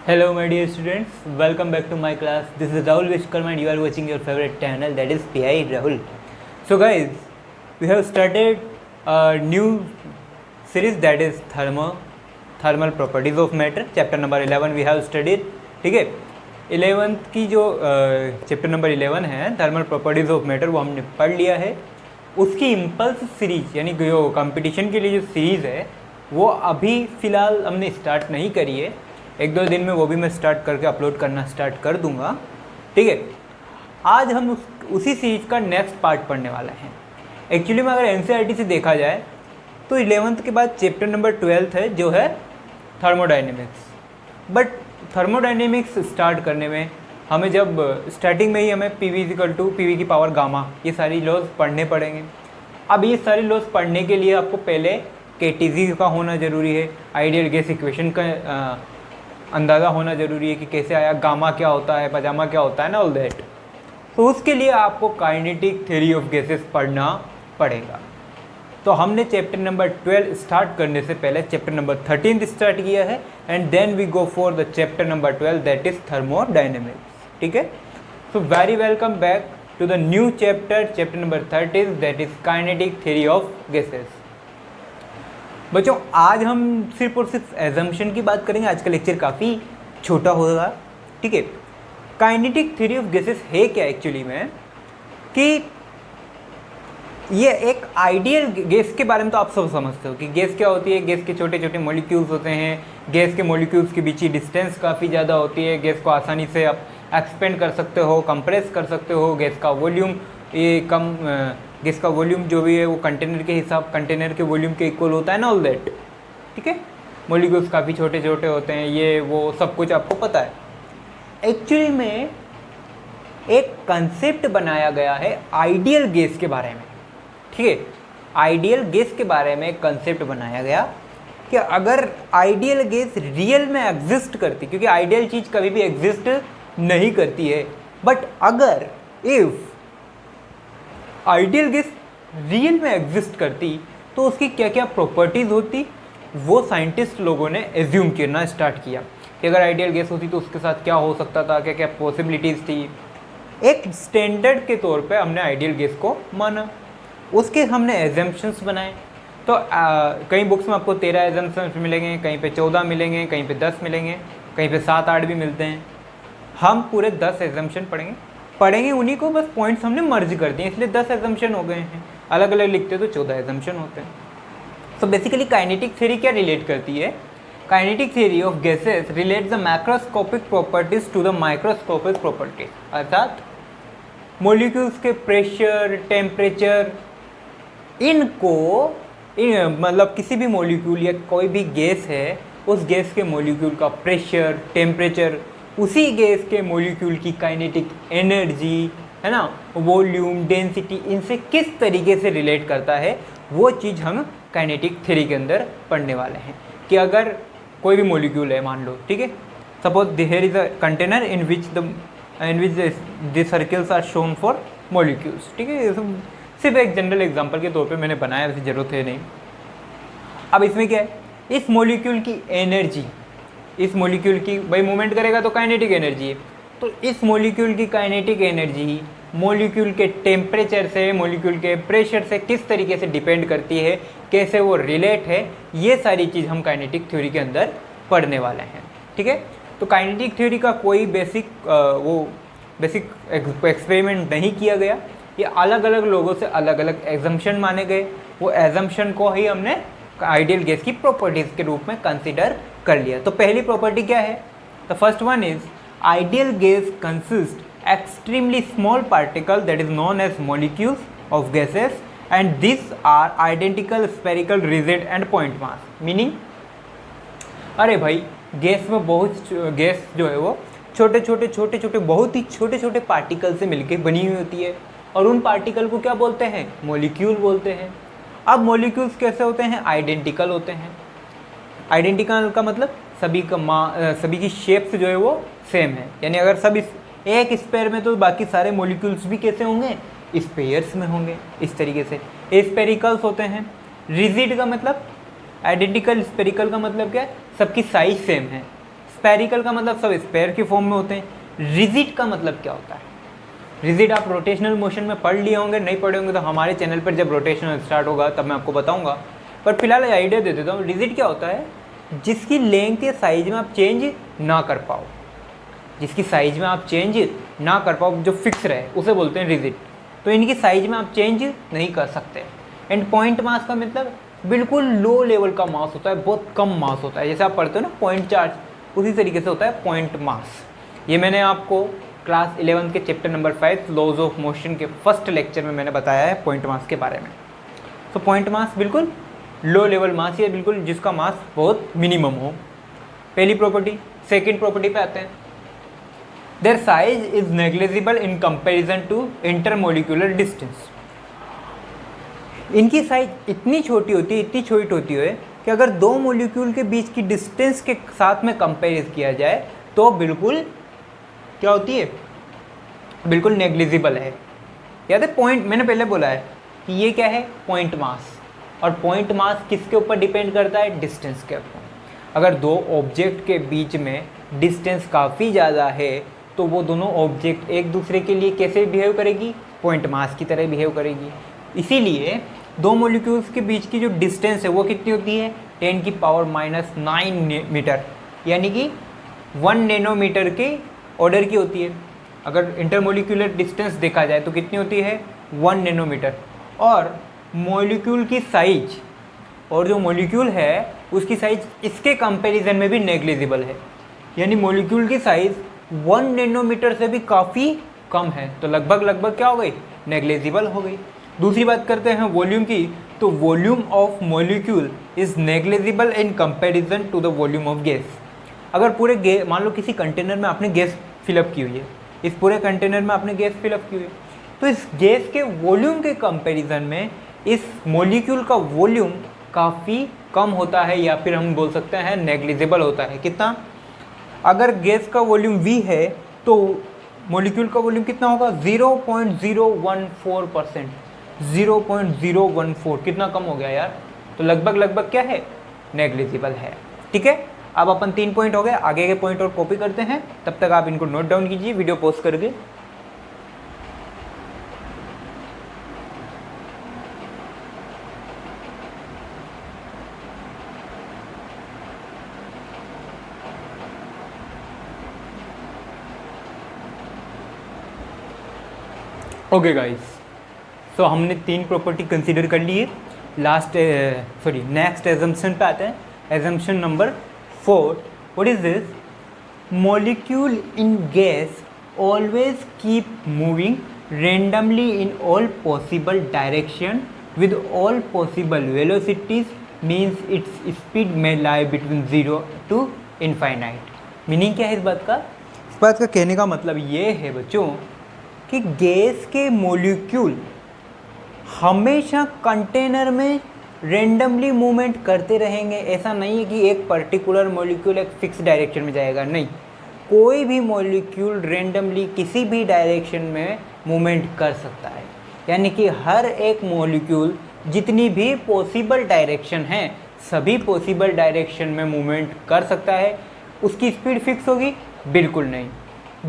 Hello my dear students, welcome back to my class. This is Rahul Vishkarma and you are watching your favorite channel, that is PI Rahul. So guys, we have started a new series, that is thermal properties of matter. Chapter number 11 we have studied. ठीक है, 11th की जो chapter number 11 है thermal properties of matter, वो हमने पढ़ लिया है. उसकी इम्पल्स सीरीज यानी जो कंपटीशन के लिए जो सीरीज़ है वो अभी फ़िलहाल हमने स्टार्ट नहीं करी है. एक दो दिन में वो भी मैं स्टार्ट करके अपलोड करना स्टार्ट कर दूंगा. ठीक है, आज हम उसी सीरीज का नेक्स्ट पार्ट पढ़ने वाला है. एक्चुअली में अगर एनसीईआरटी से देखा जाए तो 11th के बाद चैप्टर नंबर 12 है जो है थर्मोडाइनेमिक्स. बट थर्मोडाइनेमिक्स स्टार्ट करने में हमें जब स्टार्टिंग में ही हमें PV की पावर गामा ये सारी लॉज पढ़ने पड़ेंगे. अब ये सारी लॉज पढ़ने के लिए आपको पहले KTZ का होना ज़रूरी है, आइडियल गैस इक्वेशन का अंदाज़ा होना ज़रूरी है कि कैसे आया, गामा क्या होता है, पजामा क्या होता है ना, ऑल दैट. तो उसके लिए आपको काइनेटिक थ्योरी ऑफ गैसेस पढ़ना पड़ेगा. तो हमने चैप्टर नंबर 12 स्टार्ट करने से पहले चैप्टर नंबर 13 स्टार्ट किया है and then we go for the chapter number 12 that is thermodynamics. ठीक है, so very welcome back to the new chapter number 13 that is kinetic theory of gases. बच्चों, आज हम सिर्फ और सिर्फ एजम्पशन की बात करेंगे. आज का लेक्चर काफ़ी छोटा होगा. ठीक है, काइनेटिक थ्योरी ऑफ गैसेस है क्या एक्चुअली में, कि ये एक आइडियल गैस के बारे में तो आप सब समझते हो कि गैस क्या होती है. गैस के छोटे छोटे मॉलिक्यूल्स होते हैं. गैस के मॉलिक्यूल्स के बीच की डिस्टेंस काफ़ी ज़्यादा होती है. गैस को आसानी से आप एक्सपेंड कर सकते हो, कंप्रेस कर सकते हो. गैस का वॉल्यूम गैस का वॉल्यूम जो भी है वो कंटेनर के वॉल्यूम के इक्वल होता है ना, ऑल दैट. ठीक है, मॉलिक्यूल्स काफ़ी छोटे छोटे होते हैं, ये वो सब कुछ आपको पता है. एक्चुअली में एक कंसेप्ट बनाया गया है आइडियल गैस के बारे में. ठीक है, आइडियल गैस के बारे में एक कंसेप्ट बनाया गया कि अगर आइडियल गैस रियल में एग्जिस्ट करती, क्योंकि आइडियल चीज़ कभी भी एग्जिस्ट नहीं करती है, बट अगर इफ़ आइडियल गैस रियल में एग्जिस्ट करती तो उसकी क्या क्या प्रॉपर्टीज़ होती, वो साइंटिस्ट लोगों ने एज्यूम करना स्टार्ट किया कि अगर आइडियल गैस होती तो उसके साथ क्या हो सकता था, क्या क्या पॉसिबिलिटीज़ थी. एक स्टैंडर्ड के तौर पे हमने आइडियल गैस को माना, उसके हमने एजम्पशंस बनाए. तो कई बुक्स में आपको 13 एजम्पशंस मिलेंगे, कहीं पे 14 मिलेंगे, कहीं पे 10 मिलेंगे, कहीं पे 7-8 भी मिलते हैं. हम पूरे 10 एजम्पशन पढ़ेंगे उन्हीं को, बस पॉइंट्स हमने मर्ज कर दिए इसलिए 10 एजम्पशन हो गए हैं. अलग अलग लिखते तो 14 एजम्पशन होते हैं. तो बेसिकली काइनेटिक थ्योरी क्या रिलेट करती है, kinetic theory of gases relate the macroscopic properties to the microscopic properties. अर्थात मॉलिक्यूल्स के प्रेशर, टेम्परेचर, मतलब किसी भी मॉलिक्यूल या कोई भी गैस है, उस गैस के मॉलिक्यूल का प्रेशर, टेम्परेचर, उसी गैस के मॉलिक्यूल की काइनेटिक एनर्जी है ना, वॉल्यूम, डेंसिटी, इनसे किस तरीके से रिलेट करता है, वो चीज़ हम काइनेटिक थ्योरी के अंदर पढ़ने वाले हैं. कि अगर कोई भी मॉलिक्यूल है, मान लो, ठीक है, suppose there is a container in which the circles are shown for molecules. ठीक है, सिर्फ एक जनरल एग्जांपल के तौर पे मैंने बनाया, वैसे ज़रूरत है नहीं. अब इसमें क्या है, इस मॉलिक्यूल की एनर्जी, इस मॉलिक्यूल की भाई मूवमेंट करेगा तो काइनेटिक एनर्जी है, तो इस मॉलिक्यूल की काइनेटिक एनर्जी मॉलिक्यूल के टेम्परेचर से, मॉलिक्यूल के प्रेशर से किस तरीके से डिपेंड करती है, कैसे वो रिलेट है, ये सारी चीज़ हम काइनेटिक थ्योरी के अंदर पढ़ने वाले हैं. ठीक है, तो काइनेटिक थ्योरी का कोई बेसिक एक्सपेरिमेंट नहीं किया गया. ये अलग अलग लोगों से अलग अलग एजम्पशन माने गए, वो एजम्पशन को ही हमने आइडियल गैस की प्रॉपर्टीज़ के रूप में कंसिडर कर लिया. तो पहली प्रॉपर्टी क्या है, the first one is ideal gas consist extremely small particle that is known as molecules of gases and this are identical, spherical, rigid and point mass. Meaning, अरे भाई गैस में गैस जो है वो छोटे छोटे बहुत ही छोटे छोटे पार्टिकल से मिलकर बनी हुई होती है, और उन पार्टिकल को क्या बोलते हैं, मॉलिक्यूल बोलते हैं. अब मॉलिक्यूल्स कैसे होते हैं, आइडेंटिकल होते हैं. आइडेंटिकल का मतलब सभी की शेप्स जो है वो सेम है, यानी अगर सब एक स्पेयर में तो बाकी सारे मॉलिक्यूल्स भी कैसे होंगे, स्पेयर्स में होंगे. इस तरीके से स्पेरिकल्स होते हैं. रिजिड का मतलब, आइडेंटिकल, स्पेरिकल का मतलब क्या है, सबकी साइज सेम है. स्पेरिकल का मतलब सब स्पेयर की फॉर्म में होते हैं। रिजिड का मतलब क्या होता है? रिजिड आप रोटेशनल मोशन में पढ़ लिए होंगे, नहीं पढ़े होंगे तो हमारे चैनल पर जब रोटेशनल स्टार्ट होगा तब मैं आपको बताऊंगा, पर फिलहाल आइडिया दे देता हूँ। रिजिड क्या होता है? जिसकी लेंथ या साइज में आप चेंज ना कर पाओ, जिसकी साइज में आप चेंज ना कर पाओ, जो फिक्स रहे उसे बोलते हैं रिजिड। तो इनकी साइज में आप चेंज नहीं कर सकते। एंड पॉइंट मास का मतलब बिल्कुल लो लेवल का मास होता है, बहुत कम मास होता है। जैसे आप पढ़ते हो ना पॉइंट चार्ज, उसी तरीके से होता है पॉइंट मास। ये मैंने आपको क्लास 11 के chapter number 5 laws of motion के फर्स्ट लेक्चर में मैंने बताया है पॉइंट मास के बारे में। तो पॉइंट मास बिल्कुल लो लेवल मास, या बिल्कुल जिसका मास बहुत मिनिमम हो, पहली प्रॉपर्टी। सेकेंड प्रॉपर्टी पे आते हैं। Their size is negligible in comparison to intermolecular distance. इनकी साइज इतनी छोटी होती है, इतनी छोटी होती है कि अगर दो मॉलिक्यूल के बीच की डिस्टेंस के साथ में कंपेयर किया जाए तो बिल्कुल क्या होती है? बिल्कुल नेग्लिजिबल है। याद है पॉइंट, मैंने पहले बोला है कि ये क्या है? Point mass. और पॉइंट मास किसके ऊपर डिपेंड करता है? डिस्टेंस के ऊपर। अगर दो ऑब्जेक्ट के बीच में डिस्टेंस काफ़ी ज़्यादा है तो वो दोनों ऑब्जेक्ट एक दूसरे के लिए कैसे बिहेव करेगी? पॉइंट मास की तरह बिहेव करेगी। इसीलिए दो मॉलिक्यूल्स के बीच की जो डिस्टेंस है वो कितनी होती है? 10⁻⁹ मीटर, यानी कि 1 नैनोमीटर के ऑर्डर की होती है। अगर इंटरमोलिक्यूलर डिस्टेंस देखा जाए तो कितनी होती है? 1 नैनोमीटर। और मॉलिक्यूल की साइज, और जो मॉलिक्यूल है उसकी साइज इसके कंपैरिजन में भी नेग्लिजिबल है, यानी मॉलिक्यूल की साइज 1 नैनोमीटर से भी काफ़ी कम है। तो लगभग क्या हो गई? नेग्लिजिबल हो गई। दूसरी बात करते हैं वॉल्यूम की, तो volume of molecule is negligible in comparison to the volume of gas. अगर पूरे मान लो किसी कंटेनर में आपने गैस फिलअप की हुई है, इस पूरे कंटेनर में आपने गैस फिलअप की हुई है, तो इस गैस के वॉल्यूम के कंपैरिजन में इस मॉलिक्यूल का वॉल्यूम काफ़ी कम होता है, या फिर हम बोल सकते हैं नेग्लिजिबल होता है। कितना? अगर गैस का वॉल्यूम V है तो मॉलिक्यूल का वॉल्यूम कितना होगा? 0.014%। 0.014 कितना कम हो गया यार? तो लगभग क्या है? नेग्लिजिबल है। ठीक है, अब अपन 3 पॉइंट हो गए, आगे के पॉइंट और कॉपी करते हैं। तब तक आप इनको नोट डाउन कीजिए वीडियो पॉज करके। ओके गाइस, सो हमने 3 प्रॉपर्टी कंसीडर कर ली है। नेक्स्ट एजम्पशन पे आते हैं। Assumption number 4, what is this? Molecule in gas always keep moving randomly in all possible direction with all possible velocities, means its speed में lie between 0 to infinite. Meaning क्या है इस बात का? इस बात का कहने का मतलब ये है बच्चों कि गैस के मॉलिक्यूल हमेशा कंटेनर में रेंडमली मूवमेंट करते रहेंगे। ऐसा नहीं है कि एक पर्टिकुलर मॉलिक्यूल एक फिक्स डायरेक्शन में जाएगा, नहीं, कोई भी मॉलिक्यूल रेंडमली किसी भी डायरेक्शन में मूवमेंट कर सकता है। यानी कि हर एक मॉलिक्यूल जितनी भी पॉसिबल डायरेक्शन हैं, सभी पॉसिबल डायरेक्शन में मूवमेंट कर सकता है। उसकी स्पीड फिक्स होगी? बिल्कुल नहीं।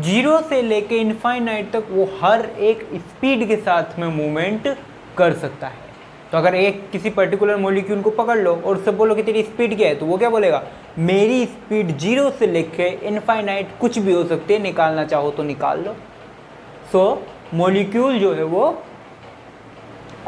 0 से लेके इनफाइनाइट तक वो हर एक स्पीड के साथ में मूवमेंट कर सकता है। तो अगर एक किसी पर्टिकुलर मॉलिक्यूल को पकड़ लो और उससे बोलो कि तेरी स्पीड क्या है, तो वो क्या बोलेगा? मेरी स्पीड 0 से लेके इनफाइनाइट कुछ भी हो सकती है, निकालना चाहो तो निकाल लो। सो मॉलिक्यूल जो है वो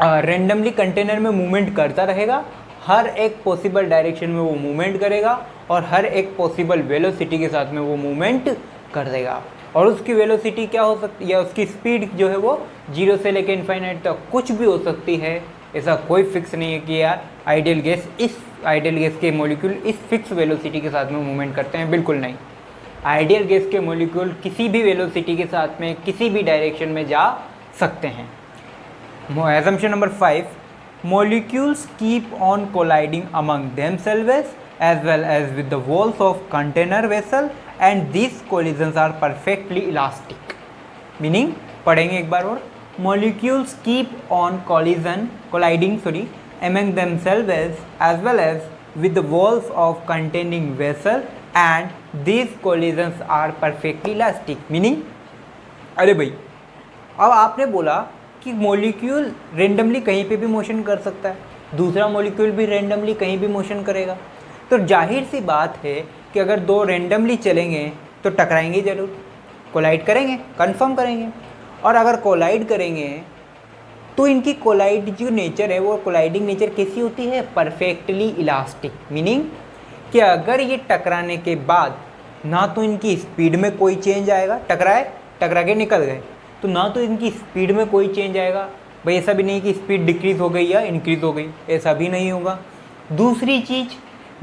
रेंडमली कंटेनर में मूवमेंट करता रहेगा, हर एक पॉसिबल डायरेक्शन में वो मूवमेंट करेगा और हर एक पॉसिबल वेलोसिटी के साथ में वो मूवमेंट कर देगा। और उसकी वेलोसिटी क्या हो सकती है, या उसकी स्पीड जो है वो 0 से लेकर इनफाइनाइट तक कुछ भी हो सकती है। ऐसा कोई फिक्स नहीं है कि यार आइडियल गैस के मॉलिक्यूल इस फिक्स वेलोसिटी के साथ में मूवमेंट करते हैं, बिल्कुल नहीं। आइडियल गैस के मॉलिक्यूल किसी भी वेलोसिटी के साथ में किसी भी डायरेक्शन में जा सकते हैं। Assumption number 5, molecules keep on colliding among themselves as well as with the walls of container vessel and these collisions are perfectly elastic. Meaning पढ़ेंगे एक बार और, molecules keep on colliding among themselves as well as with the walls of containing vessel and these collisions are perfectly elastic. Meaning, अरे भाई अब आपने बोला कि molecule randomly कहीं पे भी मोशन कर सकता है, दूसरा मॉलिक्यूल भी रेंडमली कहीं भी मोशन करेगा, तो जाहिर सी बात है कि अगर दो रेंडमली चलेंगे तो टकराएंगे ज़रूर, कोलाइड करेंगे, कंफर्म करेंगे। और अगर कोलाइड करेंगे तो इनकी कोलाइड जो नेचर है वो कोलाइडिंग नेचर कैसी होती है, परफेक्टली इलास्टिक। मीनिंग कि अगर ये टकराने के बाद ना तो इनकी स्पीड में कोई चेंज आएगा, टकरा के निकल गए, तो ना तो इनकी स्पीड में कोई चेंज आएगा, भाई ऐसा भी नहीं कि स्पीड डिक्रीज हो गई या इंक्रीज हो गई, ऐसा भी नहीं होगा। दूसरी चीज़,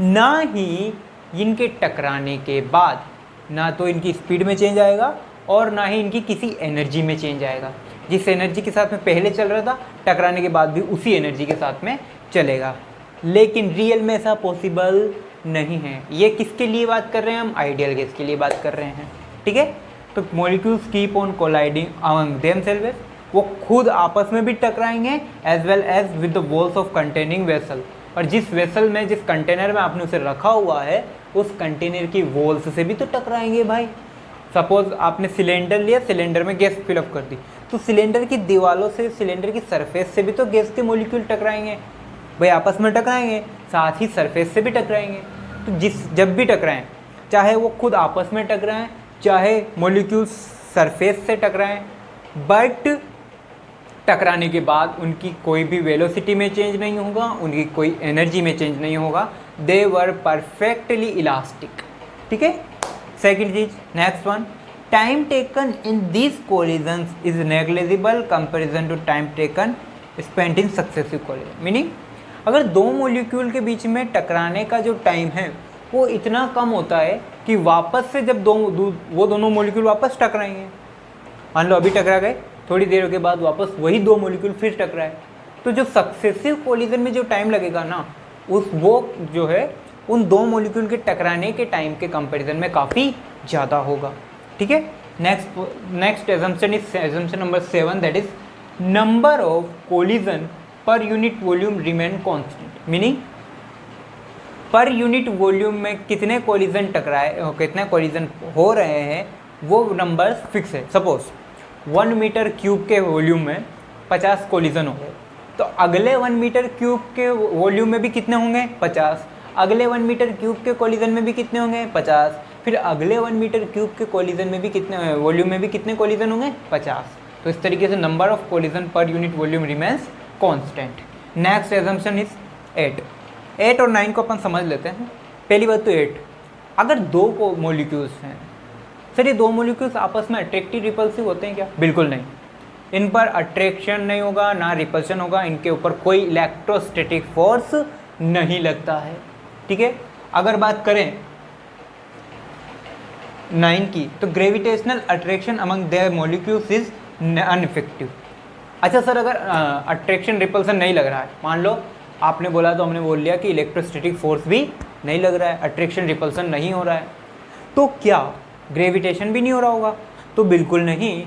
ना ही इनके टकराने के बाद ना तो इनकी स्पीड में चेंज आएगा और ना ही इनकी किसी एनर्जी में चेंज आएगा। जिस एनर्जी के साथ में पहले चल रहा था, टकराने के बाद भी उसी एनर्जी के साथ में चलेगा। लेकिन रियल में ऐसा पॉसिबल नहीं है। ये किसके लिए बात कर रहे हैं हम, आइडियल गैस के लिए बात कर रहे हैं, ठीक है। तो molecules keep on colliding among themselves, वो खुद आपस में भी टकराएंगे as well as with the walls of containing vessel, और जिस वेसल में, जिस कंटेनर में आपने उसे रखा हुआ है, उस कंटेनर की वॉल्स से भी तो टकराएंगे भाई। सपोज आपने सिलेंडर लिया, सिलेंडर में गैस फिलअप कर दी, तो सिलेंडर की दीवारों से, सिलेंडर की सरफेस से भी तो गैस के मॉलिक्यूल टकराएंगे भाई, आपस में टकराएंगे, साथ ही सरफेस से भी टकराएंगे। तो जब भी टकराएं, चाहे वो खुद आपस में टकराएं, चाहे मॉलिक्यूल्स सरफेस से टकराएं, बट टकराने के बाद उनकी कोई भी वेलोसिटी में चेंज नहीं होगा, उनकी कोई एनर्जी में चेंज नहीं होगा, दे वर परफेक्टली इलास्टिक, ठीक है। सेकेंड चीज, next one, time taken in this collisions is negligible comparison to time taken spent in successive collision. Meaning, अगर दो मॉलिक्यूल के बीच में टकराने का जो टाइम है वो इतना कम होता है कि वापस से जब वो दोनों मॉलिक्यूल वापस टकराएंगे, मान लो अभी टकरा गए, थोड़ी देर के बाद वापस वही दो मॉलिक्यूल फिर टकराए, तो जो सक्सेसिव कोलिजन में जो टाइम लगेगा ना, वो जो है उन दो मॉलिक्यूल के टकराने के टाइम के कंपैरिजन में काफ़ी ज़्यादा होगा, ठीक है। Next assumption is assumption number 7, that is number of collision per unit volume remain constant. Meaning, per unit volume में कितने कोलिजन कितने कोलिजन हो रहे हैं वो नंबर्स फिक्स है। सपोज 1 मीटर क्यूब के वॉल्यूम में 50 कोलिजन हो गए, तो अगले 1 मीटर क्यूब के वॉल्यूम में भी कितने होंगे, 50, अगले 1 मीटर क्यूब के कोलिजन में भी कितने होंगे, 50, फिर अगले 1 मीटर क्यूब के कोलिजन में भी कितने, वॉल्यूम में भी कितने कोलिजन होंगे, 50। तो इस तरीके से number of collision per unit volume remains constant. Next assumption is 8 और 9 को अपन समझ लेते हैं। पहली बात तो 8, अगर दो मॉलिक्यूल्स हैं, सर ये दो मॉलिक्यूल्स आपस में अट्रैक्टिव रिपल्सिव होते हैं क्या, बिल्कुल नहीं, इन पर अट्रैक्शन नहीं होगा ना रिपल्शन होगा, इनके ऊपर कोई इलेक्ट्रोस्टैटिक फोर्स नहीं लगता है, ठीक है। अगर बात करें 9 की, तो gravitational attraction among their molecules is ineffective. अच्छा सर, अगर अट्रैक्शन रिपल्सन नहीं लग रहा है, मान लो आपने बोला तो हमने बोल लिया कि इलेक्ट्रोस्टैटिक फोर्स भी नहीं लग रहा है, अट्रैक्शन रिपल्सन नहीं हो रहा है, तो क्या ग्रेविटेशन भी नहीं हो रहा होगा, तो बिल्कुल नहीं।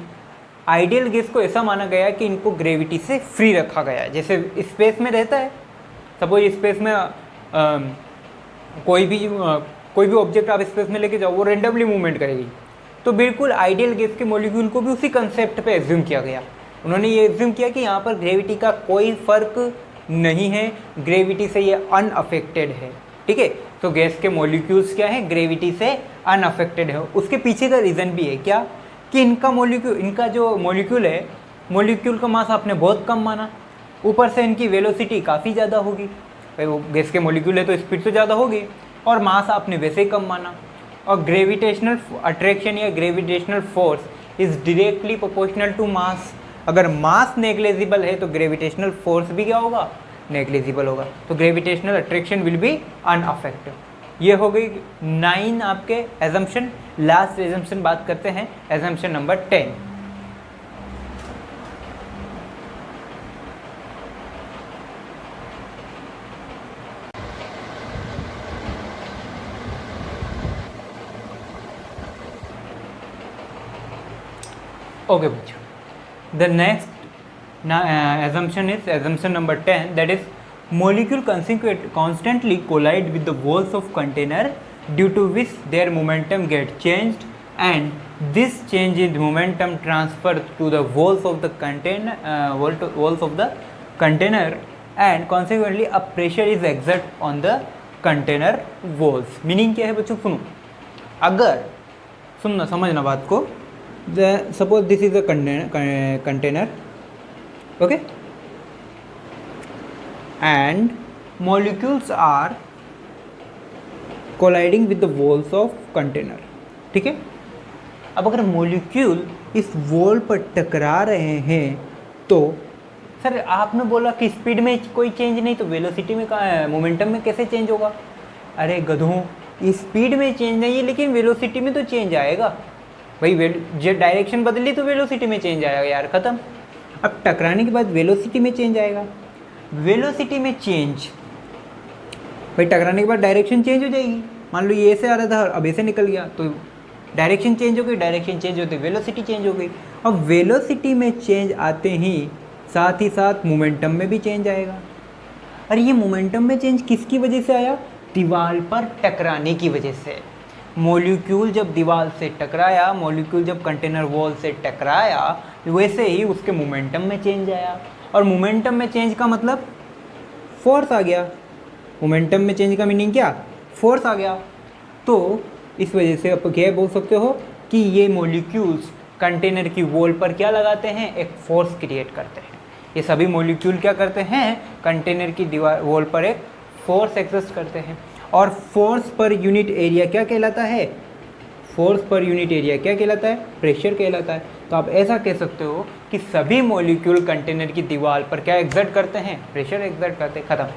आइडियल गैस को ऐसा माना गया कि इनको ग्रेविटी से फ्री रखा गया है, जैसे स्पेस में रहता है। सपोज स्पेस में कोई भी ऑब्जेक्ट आप स्पेस में लेके जाओ, वो रेंडमली मूवमेंट करेगी, तो बिल्कुल आइडियल गैस के मॉलिक्यूल को भी उसी कंसेप्ट पे एज्यूम किया गया। उन्होंने ये एज्यूम किया कि यहाँ पर ग्रेविटी का कोई फर्क नहीं है, ग्रेविटी से ये अनअफेक्टेड है, ठीक है। तो गैस के मॉलिक्यूल्स क्या है, ग्रेविटी से अनअफेक्टेड है। उसके पीछे का रीज़न भी है क्या, कि इनका जो मॉलिक्यूल है, मॉलिक्यूल का मास आपने बहुत कम माना, ऊपर से इनकी वेलोसिटी काफ़ी ज़्यादा होगी, भाई वो गैस के मॉलिक्यूल है तो स्पीड तो ज़्यादा होगी, और मास आपने वैसे ही कम माना। और ग्रेविटेशनल अट्रैक्शन या gravitational force is directly proportional to mass. अगर मास नेग्लिजिबल है तो ग्रेविटेशनल फोर्स भी क्या होगा, नेग्लिजिबल होगा, तो gravitational attraction will be unaffected. ये हो गई 9 आपके एजम्पशन। लास्ट एजम्पशन बात करते हैं, assumption number 10। Okay, bachcho. The next assumption is assumption number 10, that is molecule constantly collide with the walls of container due to which their momentum get changed and this change in momentum transfer to the walls of the container walls of the container and consequently a pressure is exerted on the container walls. Meaning क्या है बच्चों, सुनो, अगर सुनना समझना बात को, suppose this is a container, okay, and molecules are colliding with the walls of container, ठीक है। अब अगर मॉलिक्यूल इस वॉल पर टकरा रहे हैं तो सर आपने बोला कि स्पीड में कोई चेंज नहीं, तो वेलोसिटी में कहाँ, मोमेंटम में कैसे चेंज होगा? अरे गधों, स्पीड में चेंज नहीं है लेकिन वेलोसिटी में तो चेंज आएगा भाई। जो डायरेक्शन बदली तो वेलोसिटी में चेंज आएगा यार, ख़त्म। अब टकराने के बाद वेलोसिटी में चेंज आएगा, वेलोसिटी में चेंज भाई, टकराने के बाद डायरेक्शन चेंज हो जाएगी। मान लो ये ऐसे आ रहा था अब ऐसे निकल गया तो डायरेक्शन चेंज हो गई, डायरेक्शन चेंज होते वेलोसिटी चेंज हो गई। अब वेलोसिटी में चेंज आते ही साथ मोमेंटम में भी चेंज आएगा। और ये मोमेंटम में चेंज किसकी वजह से आया? दीवार पर टकराने की वजह से। मॉलिक्यूल जब दीवार से टकराया, मॉलिक्यूल जब कंटेनर वॉल से टकराया, वैसे ही उसके मोमेंटम में चेंज आया। और मोमेंटम में चेंज का मतलब फोर्स आ गया। मोमेंटम में चेंज का मीनिंग क्या? फोर्स आ गया। तो इस वजह से आप क्या बोल सकते हो कि ये मॉलिक्यूल्स कंटेनर की वॉल पर क्या लगाते हैं? एक फोर्स क्रिएट करते हैं। ये सभी मॉलिक्यूल क्या करते हैं? कंटेनर की दीवार वॉल पर एक फोर्स एक्सर्ट करते हैं। और फोर्स पर यूनिट एरिया क्या कहलाता है? फोर्स पर यूनिट एरिया क्या कहलाता है? प्रेशर कहलाता है। तो आप ऐसा कह सकते हो कि सभी मॉलिक्यूल कंटेनर की दीवार पर क्या एक्सर्ट करते हैं? प्रेशर एक्सर्ट करते हैं। ख़त्म,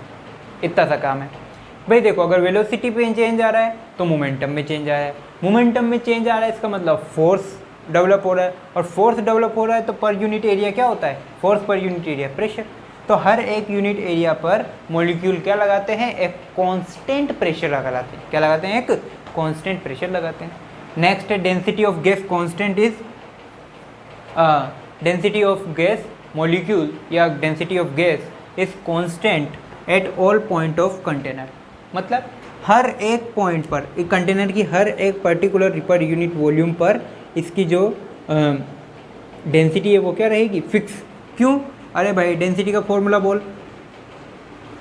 इतना सा काम है भाई। देखो, अगर वेलोसिटी पे चेंज आ रहा है तो मोमेंटम में चेंज आ रहा है, मोमेंटम में चेंज आ रहा है इसका मतलब फोर्स डेवलप हो रहा है, और फोर्स डेवलप हो रहा है तो पर यूनिट एरिया क्या होता है? Force per unit area pressure. तो हर एक यूनिट एरिया पर मॉलिक्यूल क्या लगाते हैं? एक कांस्टेंट प्रेशर लगाते हैं। क्या लगाते हैं? एक कांस्टेंट प्रेशर लगाते हैं। नेक्स्ट है density of gas constant is density of gas molecule या density of gas is constant at all point of container. मतलब हर एक पॉइंट पर, एक कंटेनर की हर एक पर्टिकुलर पर यूनिट वॉल्यूम पर इसकी जो डेंसिटी है वो क्या रहेगी? फिक्स। क्यों? अरे भाई डेंसिटी का फॉर्मूला बोल।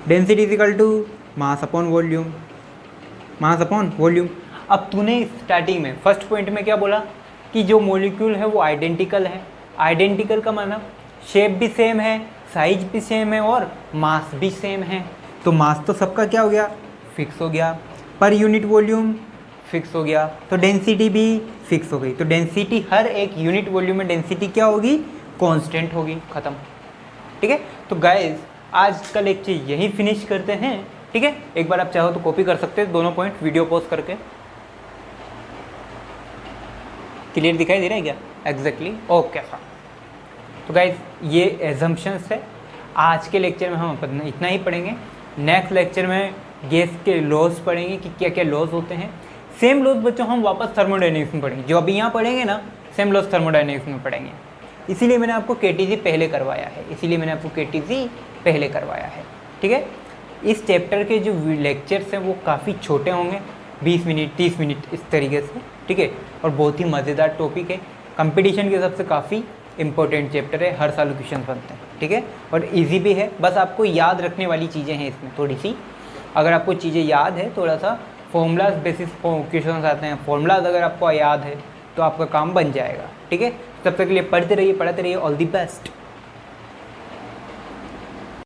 Density is equal to mass upon volume, mass upon volume. अब तूने स्टार्टिंग में फर्स्ट पॉइंट में क्या बोला कि जो मॉलिक्यूल है वो आइडेंटिकल है। आइडेंटिकल का मतलब शेप भी सेम है, साइज भी सेम है और मास भी सेम है। तो मास तो सबका क्या हो गया? फिक्स हो गया। पर यूनिट वॉल्यूम फिक्स हो गया, तो डेंसिटी भी फिक्स हो गई। तो डेंसिटी हर एक यूनिट वॉल्यूम में डेंसिटी क्या होगी? कांस्टेंट होगी। ख़त्म, ठीक है। तो गाइस आज का लेक्चर यहीं फिनिश करते हैं, ठीक है। एक बार आप चाहो तो कॉपी कर सकते हैं दोनों पॉइंट वीडियो पॉज करके। क्लियर दिखाई दे रहा है क्या? Exactly, okay sir. तो गाइस ये एजम्पशंस है। आज के लेक्चर में हम इतना ही पढ़ेंगे। नेक्स्ट लेक्चर में गैस के लॉज पढ़ेंगे कि क्या क्या लॉज होते हैं। सेम लॉज बच्चों हम वापस थर्मोडायनेमिक्स में पढ़ेंगे। जो अभी यहाँ पढ़ेंगे ना, सेम लॉज थर्मोडायनेमिक्स में पढ़ेंगे। इसीलिए मैंने आपको केटीजी पहले करवाया है, ठीक है। इस चैप्टर के जो लेक्चर्स हैं वो काफ़ी छोटे होंगे, 20 मिनट 30 मिनट इस तरीके से, ठीक है। और बहुत ही मज़ेदार टॉपिक है। कंपटीशन के हिसाब से काफ़ी इंपॉर्टेंट चैप्टर है, हर साल क्वेश्चन बनते हैं, ठीक है। और इजी भी है, बस आपको याद रखने वाली चीज़ें हैं इसमें थोड़ी सी। अगर आपको चीज़ें याद है, थोड़ा सा फॉर्मूलाज बेसिस क्वेश्चन आते हैं, फॉर्मूलाज अगर आपको याद है तो आपका काम बन जाएगा, ठीक है। तब तक के लिए पढ़ते रहिए, पढ़ाते रहिए। All the best.